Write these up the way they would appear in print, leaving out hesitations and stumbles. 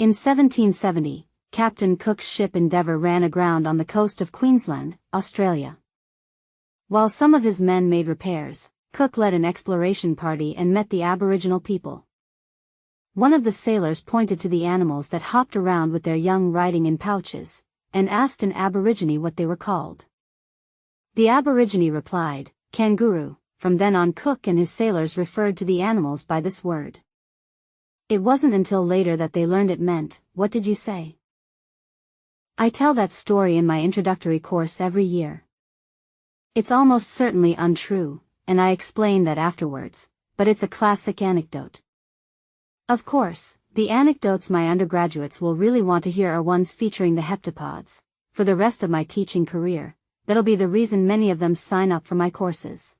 In 1770, Captain Cook's ship Endeavour ran aground on the coast of Queensland, Australia. While some of his men made repairs, Cook led an exploration party and met the Aboriginal people. One of the sailors pointed to the animals that hopped around with their young riding in pouches, and asked an Aborigine what they were called. The Aborigine replied, "Kangaroo." From then on, Cook and his sailors referred to the animals by this word. It wasn't until later that they learned it meant, "What did you say?" I tell that story in my introductory course every year. It's almost certainly untrue, and I explain that afterwards, but it's a classic anecdote. Of course, the anecdotes my undergraduates will really want to hear are ones featuring the heptapods. For the rest of my teaching career, that'll be the reason many of them sign up for my courses.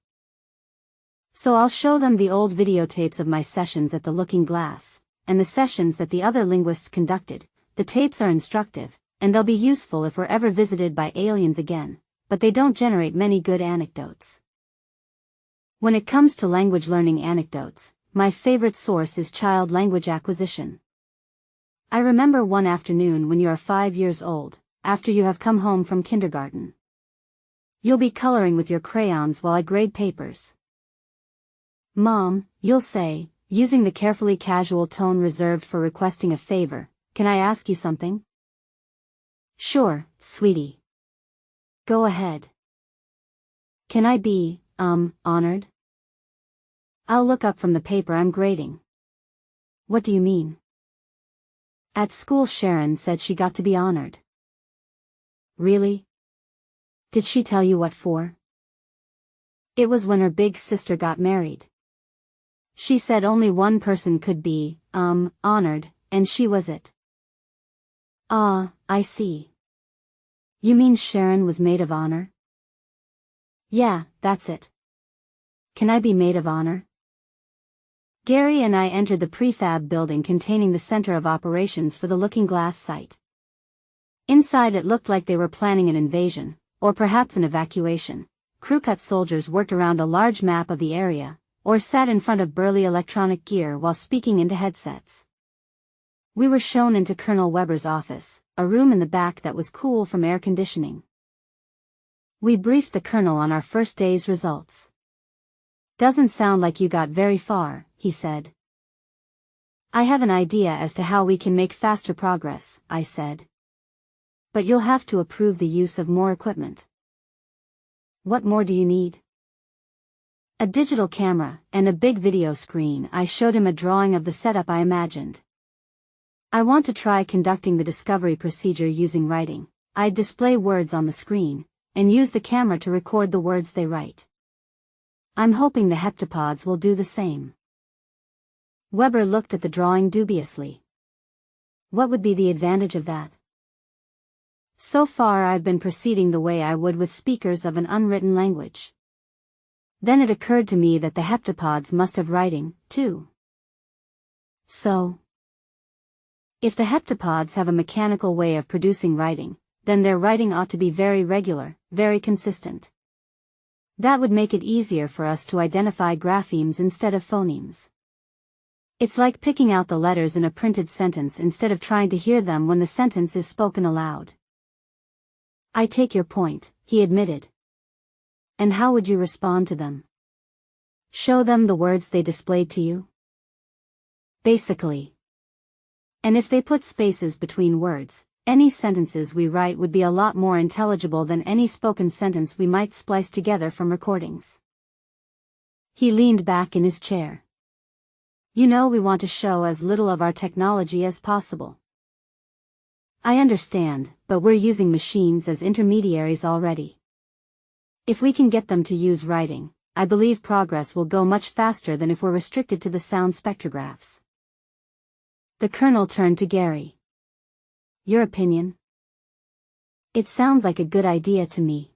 So I'll show them the old videotapes of my sessions at the Looking Glass, and the sessions that the other linguists conducted. The tapes are instructive, and they'll be useful if we're ever visited by aliens again, but they don't generate many good anecdotes. When it comes to language learning anecdotes, my favorite source is child language acquisition. I remember one afternoon when you are 5 years old, after you have come home from kindergarten. You'll be coloring with your crayons while I grade papers. "Mom," you'll say, using the carefully casual tone reserved for requesting a favor, "can I ask you something?" "Sure, sweetie. Go ahead." "Can I be, honored?" I'll look up from the paper I'm grading. "What do you mean?" "At school Sharon said she got to be honored." "Really? Did she tell you what for?" "It was when her big sister got married. She said only one person could be, honored, and she was it." "Ah, I see. You mean Sharon was maid of honor?" "Yeah, that's it. Can I be maid of honor?" Gary and I entered the prefab building containing the center of operations for the Looking Glass site. Inside it looked like they were planning an invasion, or perhaps an evacuation. Crew-cut soldiers worked around a large map of the area, or sat in front of burly electronic gear while speaking into headsets. We were shown into Colonel Weber's office, a room in the back that was cool from air conditioning. We briefed the colonel on our first day's results. "Doesn't sound like you got very far," he said. "I have an idea as to how we can make faster progress," I said. "But you'll have to approve the use of more equipment." "What more do you need?" "A digital camera, and a big video screen." I showed him a drawing of the setup I imagined. "I want to try conducting the discovery procedure using writing. I'd display words on the screen, and use the camera to record the words they write. I'm hoping the heptapods will do the same." Weber looked at the drawing dubiously. "What would be the advantage of that?" "So far I've been proceeding the way I would with speakers of an unwritten language. Then it occurred to me that the heptapods must have writing, too. So, if the heptapods have a mechanical way of producing writing, then their writing ought to be very regular, very consistent. That would make it easier for us to identify graphemes instead of phonemes. It's like picking out the letters in a printed sentence instead of trying to hear them when the sentence is spoken aloud." "I take your point," he admitted. "And how would you respond to them? Show them the words they displayed to you?" "Basically. And if they put spaces between words, any sentences we write would be a lot more intelligible than any spoken sentence we might splice together from recordings." He leaned back in his chair. "You know we want to show as little of our technology as possible." "I understand, but we're using machines as intermediaries already. If we can get them to use writing, I believe progress will go much faster than if we're restricted to the sound spectrographs." The colonel turned to Gary. "Your opinion?" "It sounds like a good idea to me.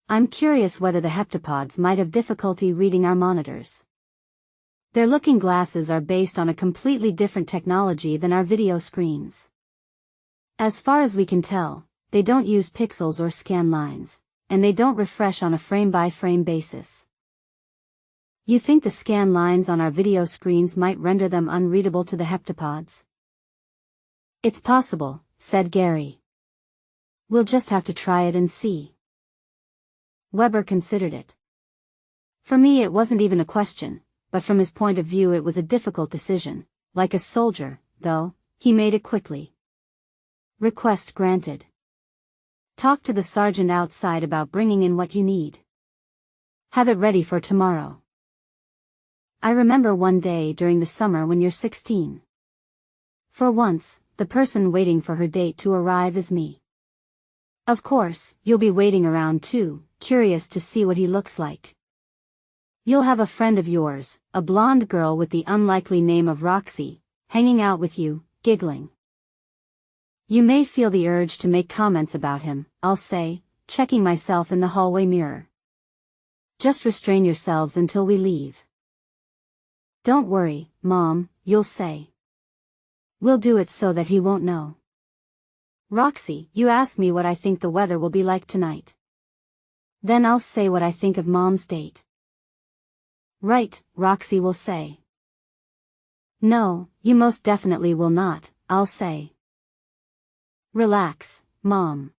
I'm curious whether the heptapods might have difficulty reading our monitors. Their looking glasses are based on a completely different technology than our video screens. As far as we can tell, they don't use pixels or scan lines, and they don't refresh on a frame-by-frame basis. You think the scan lines on our video screens might render them unreadable to the heptapods?" It's possible, said Gary. We'll just have to try it and see. Weber considered it. For me it wasn't even a question, but from his point of view it was a difficult decision. Like a soldier, though, he made it quickly. Request granted. Talk to the sergeant outside about bringing in what you need. Have it ready for tomorrow. I remember one day during the summer when you're 16. For once, the person waiting for her date to arrive is me. Of course, you'll be waiting around too, curious to see what he looks like. You'll have a friend of yours, a blonde girl with the unlikely name of Roxy, hanging out with you, giggling. You may feel the urge to make comments about him, I'll say, checking myself in the hallway mirror. Just restrain yourselves until we leave. Don't worry, Mom, you'll say. We'll do it so that he won't know. Roxy, you ask me what I think the weather will be like tonight. Then I'll say what I think of Mom's date. Right, Roxy will say. No, you most definitely will not, I'll say. Relax, Mom.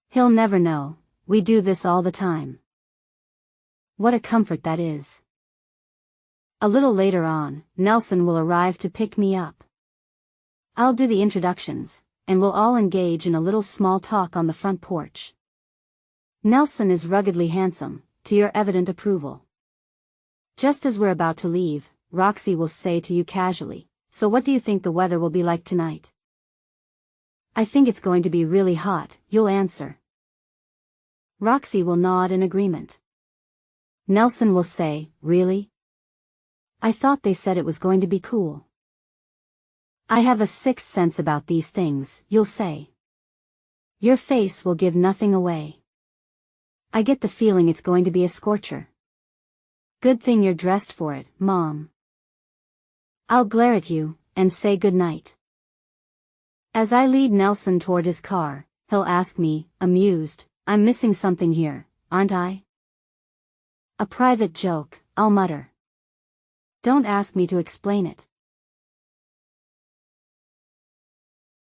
He'll never know, we do this all the time. What a comfort that is. A little later on, Nelson will arrive to pick me up. I'll do the introductions, and we'll all engage in a little small talk on the front porch. Nelson is ruggedly handsome, to your evident approval. Just as we're about to leave, Roxy will say to you casually, so what do you think the weather will be like tonight? I think it's going to be really hot, you'll answer. Roxy will nod in agreement. Nelson will say, really? I thought they said it was going to be cool. I have a sixth sense about these things, you'll say. Your face will give nothing away. I get the feeling it's going to be a scorcher. Good thing you're dressed for it, Mom. I'll glare at you, and say good night. As I lead Nelson toward his car, he'll ask me, amused, I'm missing something here, aren't I? A private joke, I'll mutter. Don't ask me to explain it.